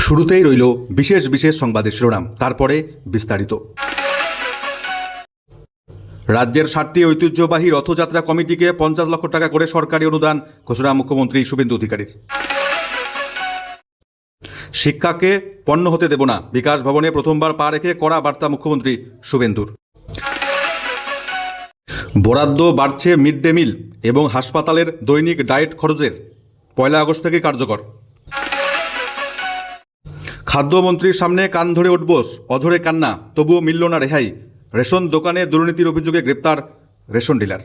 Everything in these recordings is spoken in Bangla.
শুরুতেই রইল বিশেষ বিশেষ সংবাদের শিরোনাম, তারপরে বিস্তারিত। রাজ্যের 7টি ঐতিহ্যবাহী রথযাত্রা কমিটিকে 50 লক্ষ টাকা করে সরকারি অনুদান ঘোষণা মুখ্যমন্ত্রী শুভেন্দু অধিকারীর। শিক্ষাকে পণ্য হতে দেব না, বিকাশ ভবনে প্রথমবার পা রেখে কড়া বার্তা মুখ্যমন্ত্রী শুভেন্দুর। বরাদ্দ বাড়ছে মিড ডে মিল এবং হাসপাতালের দৈনিক ডায়েট খরচের, 1 আগস্ট থেকে কার্যকর। খাদ্যমন্ত্রীর সামনে কান ধরে উঠবোস, অঝরে কান্না, তবুও মিলল না রেহাই। রেশন দোকানে দুর্নীতির অভিযোগে গ্রেপ্তার রেশন ডিলার।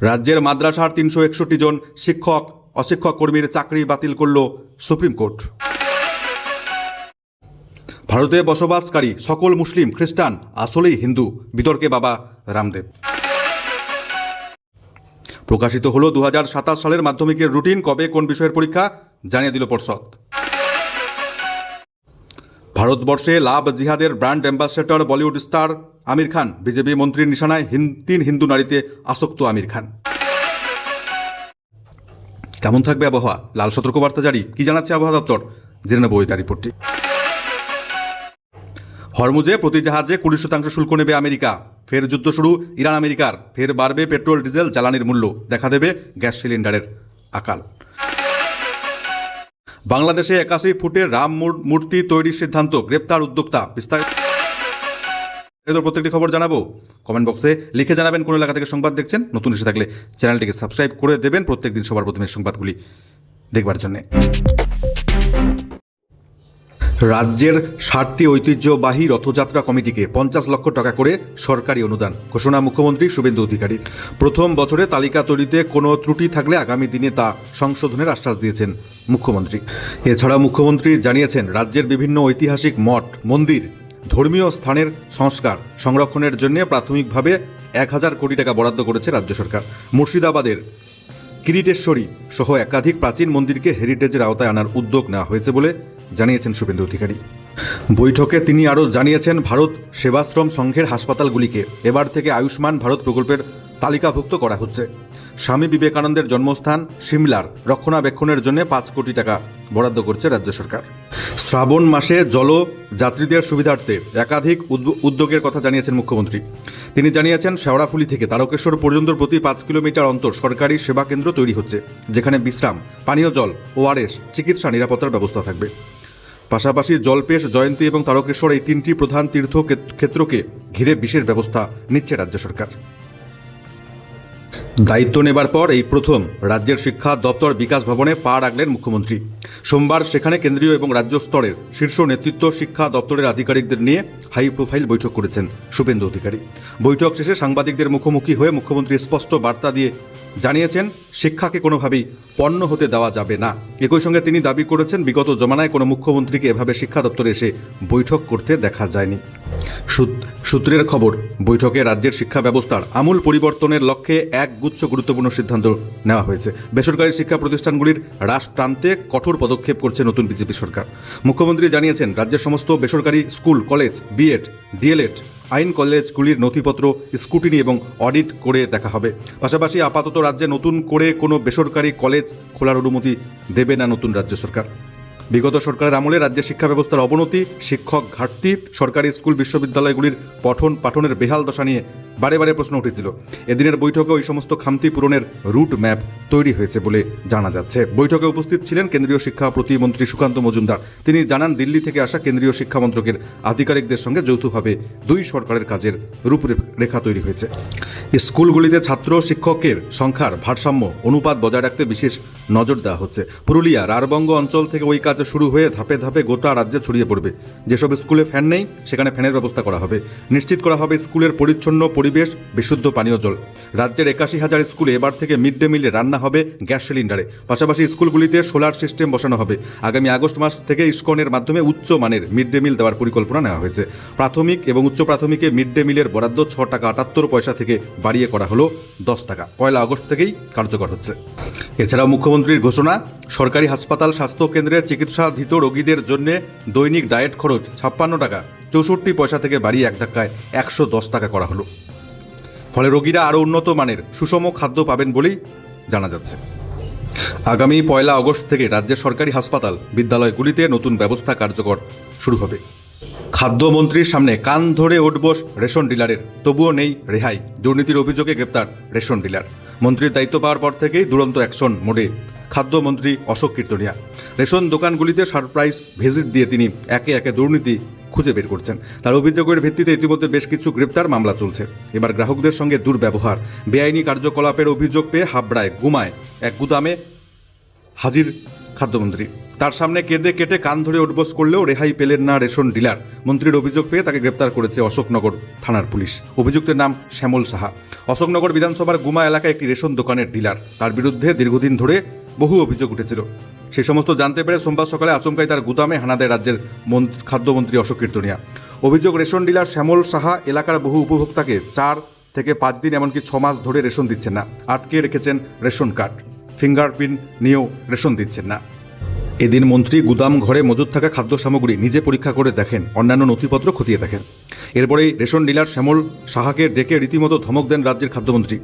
রাজ্যের মাদ্রাসার 361 জন শিক্ষক অশিক্ষক কর্মীর চাকরি বাতিল করল সুপ্রিম কোর্ট। ভারতে বসবাসকারী সকল মুসলিম খ্রিস্টান আসলেই হিন্দু, বিতর্কে বাবা রামদেব। প্রকাশিত হল 2027 সালের মাধ্যমিকের রুটিন, কবে কোন বিষয়ের পরীক্ষা জানিয়ে দিল পর্ষদ। ভারতবর্ষে লাভ জিহাদের brand ambassador Bollywood star Aamir Khan, BJP মন্ত্রীর নিশানায় 3 হিন্দু নারীতে আসক্ত আমির খান। কেমন থাকবে আবহাওয়া, লাল সতর্কবার্তা জারি, কি জানাচ্ছে আবহাওয়া দপ্তর, জেনে নেব এই রিপোর্টটি। হরমুজে প্রতি জাহাজে 20% শুল্ক নেবে আমেরিকা। ফের যুদ্ধ শুরু ইরান আমেরিকার, ফের বাড়বে পেট্রোল ডিজেল জ্বালানির মূল্য, দেখা দেবে গ্যাস সিলিন্ডারের আকাল। বাংলাদেশে 81 ফুটের রাম মূর্তি তৈরির সিদ্ধান্ত, গ্রেপ্তার উদ্যোক্তা। বিস্তারিত প্রত্যেকটি খবর জানাবো। কমেন্ট বক্সে লিখে জানাবেন কোন এলাকা থেকে সংবাদ দেখছেন। নতুন এসে থাকলে চ্যানেলটিকে সাবস্ক্রাইব করে দেবেন প্রত্যেকদিন সবার প্রথমে সংবাদগুলি দেখবার জন্য। রাজ্যের 7টি ঐতিহ্যবাহী রথযাত্রা কমিটিকে 50 লক্ষ টাকা করে সরকারি অনুদান ঘোষণা মুখ্যমন্ত্রী শুভেন্দু অধিকারীর। প্রথম বছরে তালিকা তৈরিতে কোনো ত্রুটি থাকলে আগামী দিনে তা সংশোধনের আশ্বাস দিয়েছেন মুখ্যমন্ত্রী। এছাড়া মুখ্যমন্ত্রী জানিয়েছেন, রাজ্যের বিভিন্ন ঐতিহাসিক মঠ মন্দির ধর্মীয় স্থানের সংস্কার সংরক্ষণের জন্য প্রাথমিকভাবে 1000 কোটি টাকা বরাদ্দ করেছে রাজ্য সরকার। মুর্শিদাবাদের কিরিটেশ্বরী সহ একাধিক প্রাচীন মন্দিরকে হেরিটেজের আওতায় আনার উদ্যোগ নেওয়া হয়েছে বলে জানিয়েছেন শুভেন্দু অধিকারী। বৈঠকে তিনি আরও জানিয়েছেন, ভারত সেবাশ্রম সংঘের হাসপাতালগুলিকে এবার থেকে আয়ুষ্মান ভারত প্রকল্পের তালিকাভুক্ত করা হচ্ছে। স্বামী বিবেকানন্দের জন্মস্থান সিমলার রক্ষণাবেক্ষণের জন্য 5 কোটি টাকা বরাদ্দ করছে রাজ্য সরকার। শ্রাবণ মাসে জলযাত্রীদের সুবিধার্থে একাধিক উদ্যোগের কথা জানিয়েছেন মুখ্যমন্ত্রী। তিনি জানিয়েছেন, শেওড়াফুলি থেকে তারকেশ্বর পর্যন্ত প্রতি 5 কিলোমিটার অন্তর সরকারি সেবা কেন্দ্র তৈরি হচ্ছে, যেখানে বিশ্রাম, পানীয় জল, ORS, চিকিৎসা, নিরাপত্তার ব্যবস্থা থাকবে। পাশাপাশি জলপেশ, জয়ন্তী এবং তারকেশ্বর এই 3টি প্রধান তীর্থক্ষেত্রকে ঘিরে বিশেষ ব্যবস্থা নিচ্ছে রাজ্য সরকার। দায়িত্ব নেবার পর এই প্রথম রাজ্যের শিক্ষা দপ্তর বিকাশ ভবনে পা রাখলেন মুখ্যমন্ত্রী। সোমবার সেখানে কেন্দ্রীয় এবং রাজ্য স্তরের শীর্ষ নেতৃত্ব শিক্ষা দপ্তরের আধিকারিকদের নিয়ে হাই প্রোফাইল বৈঠক করেছেন শুভেন্দু অধিকারী। বৈঠক শেষে সাংবাদিকদের মুখোমুখি হয়ে মুখ্যমন্ত্রী স্পষ্ট বার্তা দিয়ে জানিয়েছেন, শিক্ষাকে কোনোভাবেই পণ্য হতে দেওয়া যাবে না। একই সঙ্গে তিনি দাবি করেছেন, বিগত জমানায় কোনো মুখ্যমন্ত্রীকে এভাবে শিক্ষা দপ্তরে এসে বৈঠক করতে দেখা যায়নি। সূত্রের খবর, বৈঠকে রাজ্যের শিক্ষা ব্যবস্থার আমূল পরিবর্তনের লক্ষ্যে একগুচ্ছ গুরুত্বপূর্ণ সিদ্ধান্ত নেওয়া হয়েছে। বেসরকারি শিক্ষা প্রতিষ্ঠানগুলির হ্রাস টানতে কঠোর পদক্ষেপ করছে নতুন বিজেপি সরকার। মুখ্যমন্ত্রী জানিয়েছেন, রাজ্যের সমস্ত বেসরকারি স্কুল, কলেজ, বিএড, ডিএলএড, আইন কলেজগুলির নথিপত্র স্ক্রুটিনি এবং অডিট করে দেখা হবে। পাশাপাশি আপাতত রাজ্যে নতুন করে কোনো বেসরকারি কলেজ খোলার অনুমতি দেবে না নতুন রাজ্য সরকার। বিগত সরকারের আমলে রাজ্যের শিক্ষা ব্যবস্থার অবনতি, শিক্ষক ঘাটতি, সরকারি স্কুল বিশ্ববিদ্যালয়গুলির পাঠনের বেহাল দশা নিয়ে বারে বারে প্রশ্ন উঠেছিল। এদিনের বৈঠকে ওই সমস্ত খামতি পূরণের রুট ম্যাপ তৈরি হয়েছে বলে জানা যাচ্ছে। বৈঠকে উপস্থিত ছিলেন কেন্দ্রীয় শিক্ষা প্রতিমন্ত্রী সুকান্ত মজুমদার। তিনি জানান, দিল্লি থেকে আসা কেন্দ্রীয় শিক্ষা মন্ত্রকের আধিকারিকদের সঙ্গে যৌথভাবে 2 সরকারের কাজের রূপরেখা তৈরি হয়েছে। স্কুলগুলিতে ছাত্র শিক্ষকের সংখ্যার ভারসাম্য অনুপাত বজায় রাখতে বিশেষ নজর দেওয়া হচ্ছে। পুরুলিয়া রারবঙ্গ অঞ্চল থেকে ওই কাজ শুরু হয়ে ধাপে ধাপে গোটা রাজ্যে ছড়িয়ে পড়বে। যেসব স্কুলে ফ্যান নেই সেখানে ফ্যানের ব্যবস্থা করা হবে। নিশ্চিত করা হবে স্কুলের পরিচ্ছন্ন পরিবেশ, বিশুদ্ধ পানীয় জল। রাজ্যের 81,000 স্কুলে এবার থেকে মিড ডে মিলে রান্না হবে গ্যাস সিলিন্ডারে। পাশাপাশি স্কুলগুলিতে সোলার সিস্টেম বসানো হবে। আগামী আগস্ট মাস থেকে ইসকনের মাধ্যমে উচ্চ মানের মিড ডে মিল দেওয়ার পরিকল্পনা নেওয়া হয়েছে। প্রাথমিক এবং উচ্চ প্রাথমিকে মিড ডে মিলের বরাদ্দ 6 টাকা 78 পয়সা থেকে বাড়িয়ে করা হলো 10 টাকা। 1 আগস্ট থেকেই কার্যকর হচ্ছে। এছাড়াও মুখ্যমন্ত্রীর ঘোষণা, সরকারি হাসপাতাল, স্বাস্থ্য কেন্দ্রে চিকিৎসাধীত রোগীদের জন্য দৈনিক ডায়েট খরচ 56 টাকা 64 পয়সা থেকে বাড়িয়ে এক ধাক্কায় 110 টাকা করা হলো। ফলে রোগীরা আরও উন্নত মানের সুষম খাদ্য পাবেন বলেই জানা যাচ্ছে। আগামী 1 আগস্ট থেকে রাজ্যের সরকারি হাসপাতাল বিদ্যালয়গুলিতে নতুন ব্যবস্থা কার্যকর শুরু হবে। খাদ্যমন্ত্রীর সামনে কান ধরে উঠবোস রেশন ডিলারের, তবুও নেই রেহাই। দুর্নীতির অভিযোগে গ্রেপ্তার রেশন ডিলার। মন্ত্রীর দায়িত্ব পাওয়ার পর থেকেই দুরন্ত অ্যাকশন মোডে খাদ্যমন্ত্রী অশোক কীর্তনিয়া। রেশন দোকানগুলিতে সারপ্রাইজ ভিজিট দিয়ে তিনি একে একে দুর্নীতি খুঁজে বের করছেন। তার অভিযোগের ভিত্তিতে ইতিমধ্যে বেশ কিছু গ্রেপ্তার মামলা চলছে। এবার গ্রাহকদের সঙ্গে দুর্ব্যবহার, বেআইনি কার্যকলাপের অভিযোগ পেয়ে হাবড়ায় গুমায় এক গুদামে হাজির খাদ্যমন্ত্রী। তার সামনে কেঁদে কেটে কান ধরে উঠবোস করলেও রেহাই পেলেন না রেশন ডিলার। মন্ত্রীর অভিযোগ পেয়ে তাকে গ্রেপ্তার করেছে অশোকনগর থানার পুলিশ। অভিযুক্তের নাম শ্যামল সাহা। অশোকনগর বিধানসভার গুমা এলাকায় একটি রেশন দোকানের ডিলার। তার বিরুদ্ধে দীর্ঘদিন ধরে বহু অভিযোগ উঠেছিল। সেই সমস্ত জানতে পেরে সোমবার সকালে আচমকাই তার গুদামে হানা দেয় রাজ্যের খাদ্যমন্ত্রী অশোক কীর্তনিয়া। অভিযোগ, রেশন ডিলার শ্যামল সাহা এলাকার বহু উপভোক্তাকে 4 থেকে 5 দিন এমনকি 6 মাস ধরে রেশন দিচ্ছেন না। আটকে রেখেছেন রেশন কার্ড, ফিঙ্গারপ্রিন্ট নিয়েও রেশন দিচ্ছেন না। এদিন মন্ত্রী গুদাম ঘরে মজুদ থাকা খাদ্য সামগ্রী নিজে পরীক্ষা করে দেখেন, অন্যান্য নথিপত্র খতিয়ে দেখেন। এরপরেই রেশন ডিলার শ্যামল সাহাকে ডেকে রীতিমতো ধমক দেন রাজ্যের খাদ্যমন্ত্রী।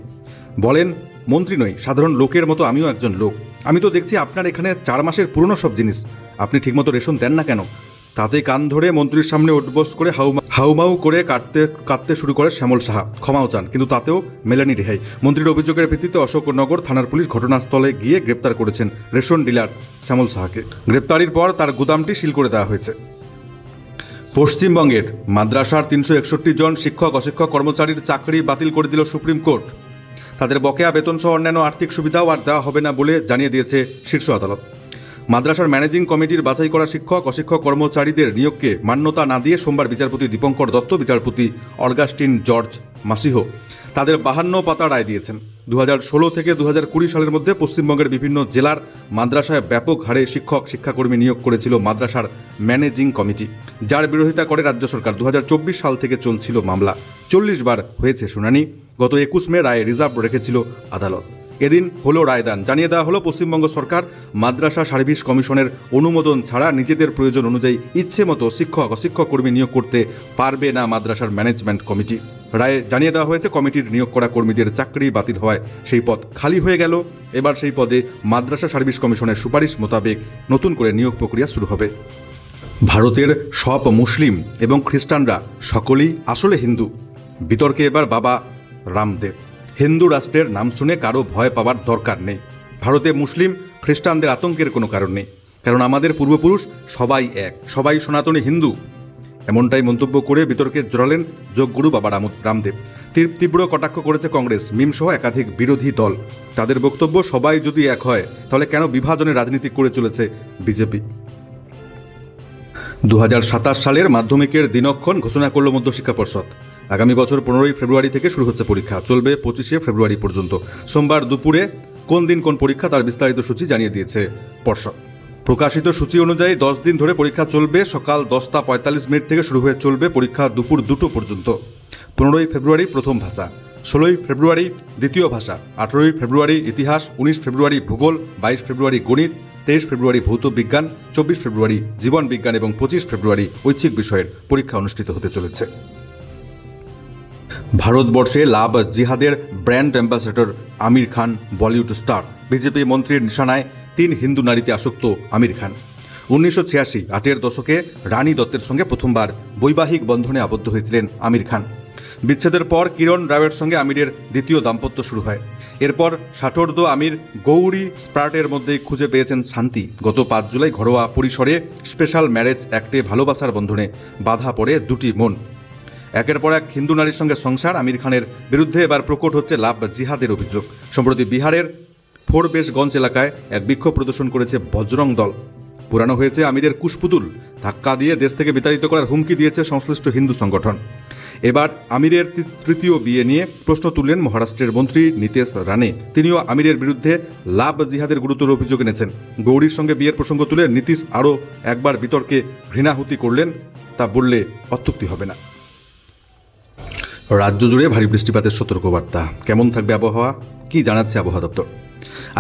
বলেন, মন্ত্রী নই, সাধারণ লোকের মতো আমিও একজন লোক। আমি তো দেখছি আপনার এখানে 4 মাসের পুরনো সব জিনিস, আপনি ঠিকমতো রেশন দেন না কেন? তাতেই কান ধরে মন্ত্রীর সামনে উঠবোস করে হাউমাউ করে কাঁদতে শুরু করে শ্যামল সাহা। ক্ষমাও চান, কিন্তু তাতেও মেলেনি রেহাই। মন্ত্রীর অভিযোগের ভিত্তিতে অশোকনগর থানার পুলিশ ঘটনাস্থলে গিয়ে গ্রেপ্তার করেছেন রেশন ডিলার শ্যামল সাহাকে। গ্রেপ্তারির পর তার গুদামটি সিল করে দেওয়া হয়েছে। পশ্চিমবঙ্গের মাদ্রাসার 361 জন শিক্ষক অশিক্ষক কর্মচারীর চাকরি বাতিল করে দিল সুপ্রিম কোর্ট। তাদের বকেয়া বেতন সহ অন্যান্য আর্থিক সুবিধাও আর দেওয়া হবে না বলে জানিয়ে দিয়েছে শীর্ষ আদালত। মাদ্রাসার ম্যানেজিং কমিটির বাছাই করা শিক্ষক অশিক্ষক কর্মচারীদের নিয়োগকে মান্যতা না দিয়ে সোমবার বিচারপতি দীপঙ্কর দত্ত, বিচারপতি অর্গাস্টিন জর্জ মাসিহো তাদের 52 পাতা রায় দিয়েছেন। 2016 থেকে 2020 সালের মধ্যে পশ্চিমবঙ্গের বিভিন্ন জেলার মাদ্রাসায় ব্যাপক হারে শিক্ষাকর্মী নিয়োগ করেছিল মাদ্রাসার ম্যানেজিং কমিটি, যার বিরোধিতা করে রাজ্য সরকার। 2024 সাল থেকে চলছিল মামলা, 40 বার হয়েছে শুনানি। গত 21 মে রায়ে রিজার্ভ রেখেছিল আদালত। এদিন হলো রায়দান। জানিয়ে দেওয়া হলো, পশ্চিমবঙ্গ সরকার মাদ্রাসা সার্ভিস কমিশনের অনুমোদন ছাড়া নিজেদের প্রয়োজন অনুযায়ী ইচ্ছে মতো শিক্ষক অশিক্ষক কর্মী নিয়োগ করতে পারবে না মাদ্রাসার ম্যানেজমেন্ট কমিটি। রায়ে জানিয়ে দেওয়া হয়েছে, কমিটির নিয়োগ করা কর্মীদের চাকরি বাতিল হওয়ায় সেই পদ খালি হয়ে গেল। এবার সেই পদে মাদ্রাসা সার্ভিস কমিশনের সুপারিশ মোতাবেক নতুন করে নিয়োগ প্রক্রিয়া শুরু হবে। ভারতের সব মুসলিম এবং খ্রিস্টানরা সকলেই আসলে হিন্দু। বিতর্কে এবার বাবা রামদেব। হিন্দু রাষ্ট্রের নাম শুনে কারো ভয় পাওয়ার দরকার নেই। ভারতে মুসলিম খ্রিস্টানদের আতঙ্কের কোনো কারণ নেই, কারণ আমাদের পূর্বপুরুষ সবাই এক, সবাই সনাতনী হিন্দু। এমনটাই মন্তব্য করে বিতর্কে জড়ালেন যোগগুরু বাবা রামদেব। তীব্র কটাক্ষ করেছে কংগ্রেস, মিমসহ একাধিক বিরোধী দল। তাদের বক্তব্য, সবাই যদি এক হয় তাহলে কেন বিভাজনের রাজনীতি করে চলেছে বিজেপি? 2027 সালের মাধ্যমিকের দিনক্ষণ ঘোষণা করল মধ্যশিক্ষা পর্ষদ। আগামী বছর 15 ফেব্রুয়ারি থেকে শুরু হচ্ছে পরীক্ষা, চলবে 25 ফেব্রুয়ারি পর্যন্ত। সোমবার দুপুরে কোন দিন কোন পরীক্ষা তার বিস্তারিত সূচি জানিয়ে দিয়েছে পর্ষদ। প্রকাশিত সূচি অনুযায়ী 10 দিন ধরে পরীক্ষা চলবে। সকাল 10:45 থেকে শুরু হয়ে চলবে পরীক্ষা দুপুর 2টো পর্যন্ত। 15 ফেব্রুয়ারি প্রথম ভাষা, 16 ফেব্রুয়ারি দ্বিতীয় ভাষা, 18 ফেব্রুয়ারি ইতিহাস, 19 ফেব্রুয়ারি ভূগোল, 22 ফেব্রুয়ারি গণিত, 23 ফেব্রুয়ারি ভৌত বিজ্ঞান, 24 ফেব্রুয়ারি জীবন বিজ্ঞান এবং 25 ফেব্রুয়ারি ঐচ্ছিক বিষয়ের পরীক্ষা অনুষ্ঠিত হতে চলেছে। ভারতবর্ষে লাভ জিহাদের brand ambassador Aamir Khan Bollywood star. BJP মন্ত্রীর নিশানায় 3 হিন্দু নারীতে আসক্ত আমির খান। 1986-8 দশকে রানী দত্তের সঙ্গে প্রথমবার বৈবাহিক বন্ধনে আবদ্ধ হয়েছিলেন আমির খান। বিচ্ছেদের পর কিরণ রাওয়ের সঙ্গে আমিরের দ্বিতীয় দাম্পত্য শুরু হয়। এরপর ষাটোর্ধ্ব আমির গৌরী স্প্রাটের মধ্যে খুঁজে পেয়েছেন শান্তি। গত 5 জুলাই ঘরোয়া পরিসরে স্পেশাল ম্যারেজ অ্যাক্টে ভালোবাসার বন্ধনে বাধা পড়ে 2টি মন। একের পর এক হিন্দু নারীর সঙ্গে সংসার। আমির খানের বিরুদ্ধে এবার প্রকট হচ্ছে লাভ জিহাদের অভিযোগ। সম্প্রতি বিহারের ফোরবেশগঞ্জ এলাকায় এক বিক্ষোভ প্রদর্শন করেছে বজরং দল। পুরানো হয়েছে আমিরের কুশপুতুল, ধাক্কা দিয়ে দেশ থেকে বিতাড়িত করার হুমকি দিয়েছে সংশ্লিষ্ট হিন্দু সংগঠন। এবার আমিরের তৃতীয় বিয়ে নিয়ে প্রশ্ন তুললেন মহারাষ্ট্রের মন্ত্রী নীতেশ রানে। তিনিও আমিরের বিরুদ্ধে লাভ জিহাদের গুরুতর অভিযোগ এনেছেন। গৌরীর সঙ্গে বিয়ের প্রসঙ্গ তুলে নীতিশ আরও একবার বিতর্কে ঘৃণাহুতি করলেন, তা বললে অত্যুক্তি হবে না। রাজ্য জুড়ে ভারী বৃষ্টিপাতের সতর্কবার্তা। কেমন থাকবে আবহাওয়া, কি জানাচ্ছে আবহাওয়া দপ্তর?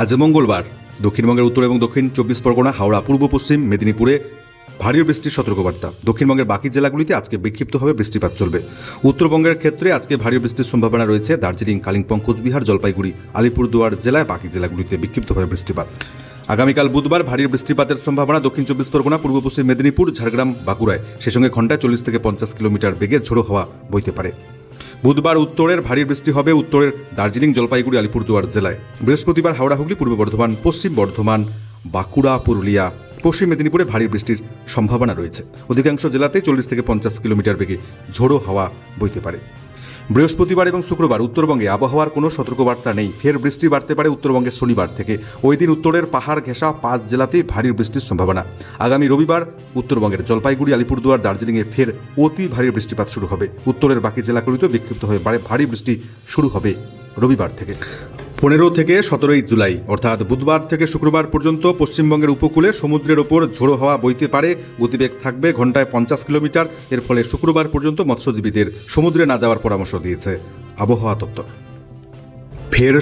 আজ মঙ্গলবার দক্ষিণবঙ্গের উত্তর এবং দক্ষিণ 24 পরগনা, হাওড়া, পূর্ব পশ্চিম মেদিনীপুরে ভারী বৃষ্টির সতর্কবার্তা। দক্ষিণবঙ্গের বাকি জেলাগুলিতে আজকে বিক্ষিপ্তভাবে বৃষ্টিপাত চলবে। উত্তরবঙ্গের ক্ষেত্রে আজকে ভারী বৃষ্টির সম্ভাবনা রয়েছে। দার্জিলিং, কালিম্পং, কোচবিহার, জলপাইগুড়ি, আলিপুরদুয়ার জেলায়, বাকি জেলাগুলিতে বিক্ষিপ্তভাবে বৃষ্টিপাত। আগামীকাল বুধবার ভারী বৃষ্টিপাতের সম্ভাবনা দক্ষিণ 24 পরগনা, পূর্ব পশ্চিম মেদিনীপুর, ঝাড়গ্রাম, বাঁকুড়ায়। সেই সঙ্গে ঘন্টায় 40 থেকে 50 কিলোমিটার বেগে ঝোড়ো হাওয়া বইতে পারে। বুধবার উত্তরের ভারী বৃষ্টি হবে উত্তরের দার্জিলিং, জলপাইগুড়ি, আলিপুরদুয়ার জেলায়। বৃহস্পতিবার হাওড়া, হুগলি, পূর্ব বর্ধমান, পশ্চিম বর্ধমান, বাঁকুড়া, পুরুলিয়া, পশ্চিম মেদিনীপুরে ভারী বৃষ্টির সম্ভাবনা রয়েছে। অধিকাংশ জেলাতে 40 থেকে 50 কিলোমিটার বেগে ঝোড়ো হাওয়া বইতে পারে। বৃহস্পতিবার এবং শুক্রবার উত্তরবঙ্গে আবহাওয়ার কোনো সতর্কবার্তা নেই। ফের বৃষ্টি বাড়তে পারে উত্তরবঙ্গে শনিবার থেকে। ওই দিন উত্তরের পাহাড় ঘেঁষা 5 জেলাতেই ভারী বৃষ্টির সম্ভাবনা। আগামী রবিবার উত্তরবঙ্গের জলপাইগুড়ি, আলিপুরদুয়ার, দার্জিলিংয়ে ফের অতি ভারী বৃষ্টিপাত শুরু হবে। উত্তরের বাকি জেলাগুলিতেও বিক্ষিপ্ত হয়ে ভারী বৃষ্টি শুরু হবে রবিবার থেকে। 15 থেকে 17 জুলাই অর্থাৎ বুধবার থেকে শুক্রবার পর্যন্ত পশ্চিমবঙ্গের উপকূলে সমুদ্রের ওপর ঝোড়ো হাওয়া বইতে পারে। গতিবেগ থাকবে ঘন্টায় 50 কিলোমিটার। এর ফলে শুক্রবার পর্যন্ত মৎস্যজীবীদের সমুদ্রে না যাওয়ার পরামর্শ দিয়েছে আবহাওয়া দপ্তর। ফের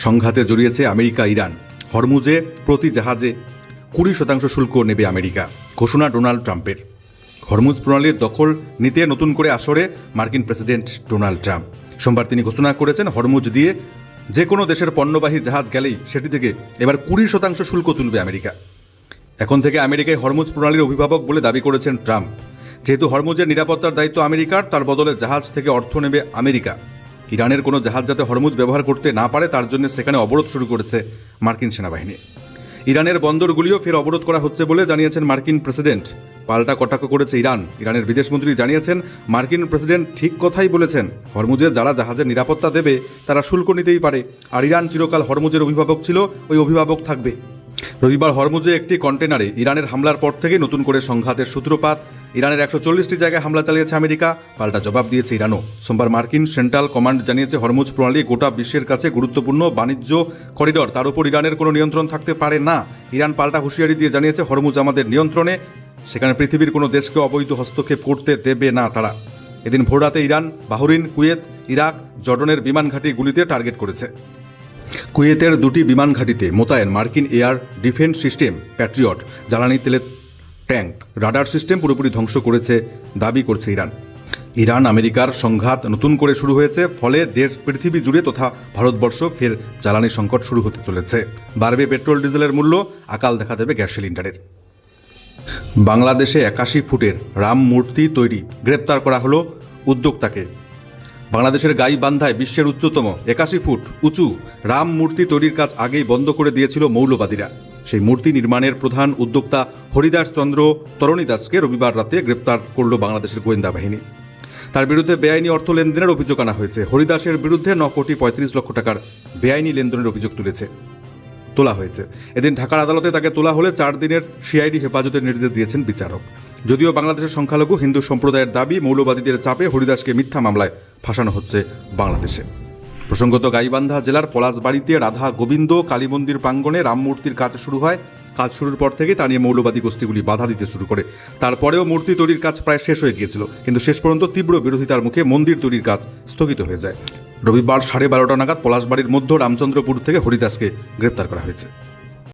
সংঘাতে জড়িয়েছে আমেরিকা, ইরান। হরমুজে প্রতি জাহাজে 20% শুল্ক নেবে আমেরিকা, ঘোষণা ডোনাল্ড ট্রাম্পের। হরমুজ প্রণালীর দখল নিতে নতুন করে আসরে মার্কিন প্রেসিডেন্ট ডোনাল্ড ট্রাম্প। সোমবার তিনি ঘোষণা করেছেন, হরমুজ দিয়ে যে কোনো দেশের পণ্যবাহী জাহাজ গেলেই সেটি থেকে এবার 20% শুল্ক তুলবে আমেরিকা। এখন থেকে আমেরিকায় হরমুজ প্রণালীর অভিভাবক বলে দাবি করেছেন ট্রাম্প। যেহেতু হরমুজের নিরাপত্তার দায়িত্ব আমেরিকার, তার বদলে জাহাজ থেকে অর্থ নেবে আমেরিকা। ইরানের কোনো জাহাজ যাতে হরমুজ ব্যবহার করতে না পারে তার জন্য সেখানে অবরোধ শুরু করেছে মার্কিন সেনাবাহিনী। ইরানের বন্দরগুলিও ফের অবরোধ করা হচ্ছে বলে জানিয়েছেন মার্কিন প্রেসিডেন্ট। পাল্টা কটাক্ষ করেছে ইরান। ইরানের বিদেশমন্ত্রী জানিয়েছেন, মার্কিন প্রেসিডেন্ট ঠিক কথাই বলেছেন। হরমুজে যারা জাহাজের নিরাপত্তা দেবে তারা শুল্ক নিতেই পারে, আর ইরান চিরকাল হরমুজের অভিভাবক ছিল, ওই অভিভাবক থাকবে। রবিবার হরমুজে একটি কন্টেনারে ইরানের হামলার পর থেকে নতুন করে সংঘাতের সূত্রপাত। ইরানের 140টি জায়গায় হামলা চালিয়েছে আমেরিকা, পাল্টা জবাব দিয়েছে ইরানও। সোমবার মার্কিন সেন্ট্রাল কমান্ড জানিয়েছে, হরমুজ প্রণালী গোটা বিশ্বের কাছে গুরুত্বপূর্ণ বাণিজ্য করিডর, তার উপর ইরানের কোনো নিয়ন্ত্রণ থাকতে পারে না। ইরান পাল্টা হুঁশিয়ারি দিয়ে জানিয়েছে, হরমুজ আমাদের নিয়ন্ত্রণে, সেখানে পৃথিবীর কোনো দেশকে অবৈধ হস্তক্ষেপ করতে দেবে না তারা। এদিন ভোররাতে ইরান বাহরিন, কুয়েত, ইরাক, জর্ডনের বিমান ঘাঁটিগুলিতে টার্গেট করেছে। কুয়েতের 2টি বিমান ঘাঁটিতে মোতায়েন মার্কিন এয়ার ডিফেন্স সিস্টেম প্যাট্রিয়ট, জ্বালানি তেলের ট্যাঙ্ক, রাডার সিস্টেম পুরোপুরি ধ্বংস করেছে দাবি করছে ইরান। ইরান আমেরিকার সংঘাত নতুন করে শুরু হয়েছে, ফলে পৃথিবী জুড়ে তথা ভারতবর্ষ ফের জ্বালানি সংকট শুরু হতে চলেছে। বাড়বে পেট্রোল ডিজেলের মূল্য, আকাল দেখা দেবে গ্যাস সিলিন্ডারের। বাংলাদেশে 81 ফুটের রাম মূর্তি তৈরি, গ্রেপ্তার করা হলো উদ্যোক্তাকে। বাংলাদেশের গাইবান্ধায় বিশ্বের উচ্চতম 81 ফুট উঁচু রাম মূর্তি তৈরির কাজ আগেই বন্ধ করে দিয়েছিল মৌলবাদীরা। সেই মূর্তি নির্মাণের প্রধান উদ্যোক্তা হরিদাস চন্দ্র তরণীদাসকে রবিবার রাতে গ্রেপ্তার করল বাংলাদেশের গোয়েন্দা বাহিনী। তার বিরুদ্ধে বেআইনি অর্থ লেনদেনের অভিযোগ আনা হয়েছে। হরিদাসের বিরুদ্ধে 9,35,00,000 টাকার বেআইনি লেনদেনের অভিযোগ তোলা হয়েছে। এদিন ঢাকার আদালতে তাকে তোলা হলে 4 দিনের সিআইডি হেফাজতের নির্দেশ দিয়েছেন বিচারক। যদিও বাংলাদেশের সংখ্যালঘু হিন্দু সম্প্রদায়ের দাবি, মৌলবাদীদের চাপে হরিদাসকে মিথ্যা মামলায় ফাঁসানো হচ্ছে বাংলাদেশে। প্রসঙ্গত, গাইবান্ধা জেলার পলাশবাড়িতে রাধা গোবিন্দ কালী মন্দির প্রাঙ্গণে রাম মূর্তির কাজ শুরু হয়। কাজ শুরুর পর থেকে তা নিয়ে মৌলবাদী গোষ্ঠীগুলি বাধা দিতে শুরু করে। তারপরেও মূর্তি তৈরির কাজ প্রায় শেষ হয়ে গিয়েছিল, কিন্তু শেষ পর্যন্ত তীব্র বিরোধিতার মুখে মন্দির তৈরির কাজ স্থগিত হয়ে যায়। রবিবার 12:30 নাগাদ পলাশবাড়ির মধ্য রামচন্দ্রপুর থেকে হরিদাসকে গ্রেপ্তার করা হয়েছে।